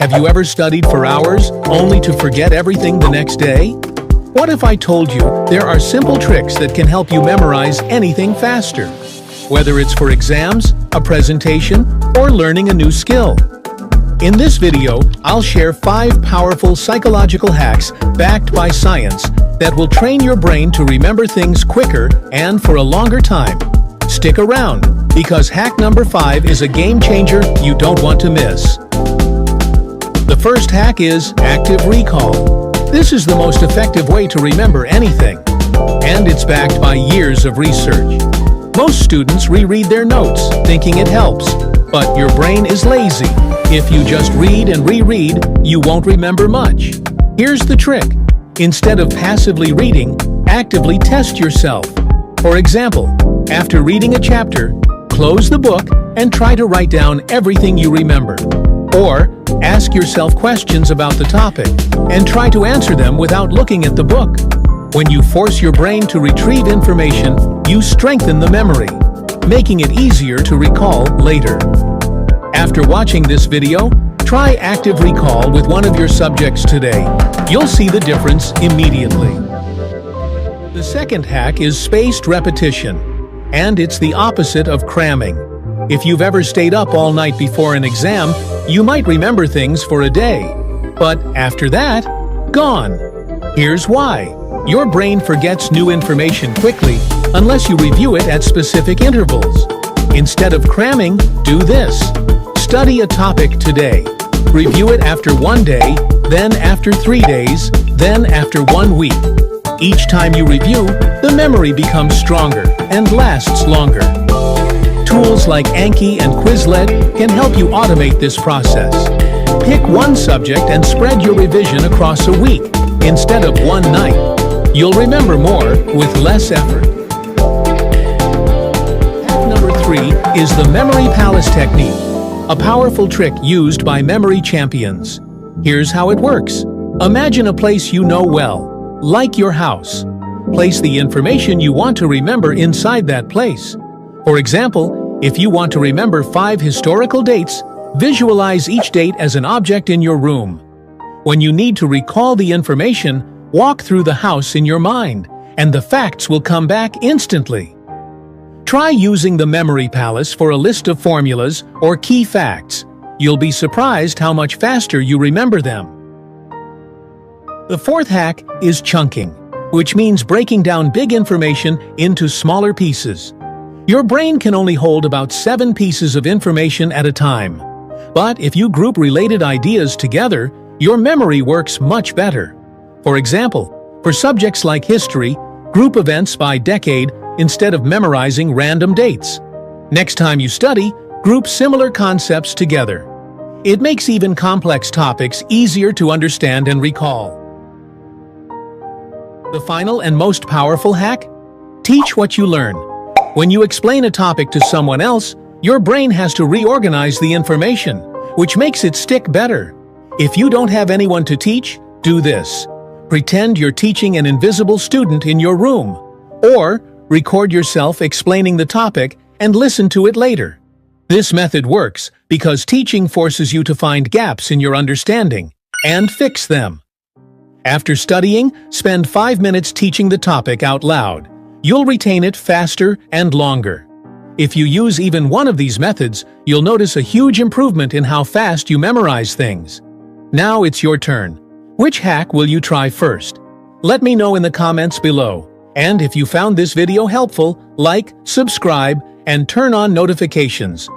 Have you ever studied for hours only to forget everything the next day? What if I told you there are simple tricks that can help you memorize anything faster? Whether it's for exams, a presentation, or learning a new skill. In this video, I'll share 5 powerful psychological hacks backed by science that will train your brain to remember things quicker and for a longer time. Stick around, because hack number 5 is a game changer you don't want to miss. The first hack is active recall. This is the most effective way to remember anything, and it's backed by years of research. Most students reread their notes, thinking it helps, but your brain is lazy. If you just read and reread, you won't remember much. Here's the trick. Instead of passively reading, actively test yourself. For example, after reading a chapter, close the book and try to write down everything you remember. Or, ask yourself questions about the topic and try to answer them without looking at the book. When you force your brain to retrieve information, you strengthen the memory, making it easier to recall later. After watching this video, try active recall with one of your subjects today. You'll see the difference immediately. The second hack is spaced repetition, and it's the opposite of cramming. If you've ever stayed up all night before an exam, you might remember things for a day. But after that, gone. Here's why. Your brain forgets new information quickly unless you review it at specific intervals. Instead of cramming, do this. Study a topic today. Review it after 1 day, then after 3 days, then after 1 week. Each time you review, the memory becomes stronger and lasts longer. Tools like Anki and Quizlet can help you automate this process. Pick one subject and spread your revision across a week instead of one night. You'll remember more with less effort. Hack number 3 is the memory palace technique, a powerful trick used by memory champions. Here's how it works. Imagine a place you know well, like your house. Place the information you want to remember inside that place. For example, if you want to remember 5 historical dates, visualize each date as an object in your room. When you need to recall the information, walk through the house in your mind, and the facts will come back instantly. Try using the memory palace for a list of formulas or key facts. You'll be surprised how much faster you remember them. The fourth hack is chunking, which means breaking down big information into smaller pieces. Your brain can only hold about 7 pieces of information at a time. But if you group related ideas together, your memory works much better. For example, for subjects like history, group events by decade instead of memorizing random dates. Next time you study, group similar concepts together. It makes even complex topics easier to understand and recall. The final and most powerful hack? Teach what you learn. When you explain a topic to someone else, your brain has to reorganize the information, which makes it stick better. If you don't have anyone to teach, do this. Pretend you're teaching an invisible student in your room. Or, record yourself explaining the topic and listen to it later. This method works because teaching forces you to find gaps in your understanding and fix them. After studying, spend 5 minutes teaching the topic out loud. You'll retain it faster and longer. If you use even one of these methods, you'll notice a huge improvement in how fast you memorize things. Now it's your turn. Which hack will you try first? Let me know in the comments below. And if you found this video helpful, like, subscribe, and turn on notifications.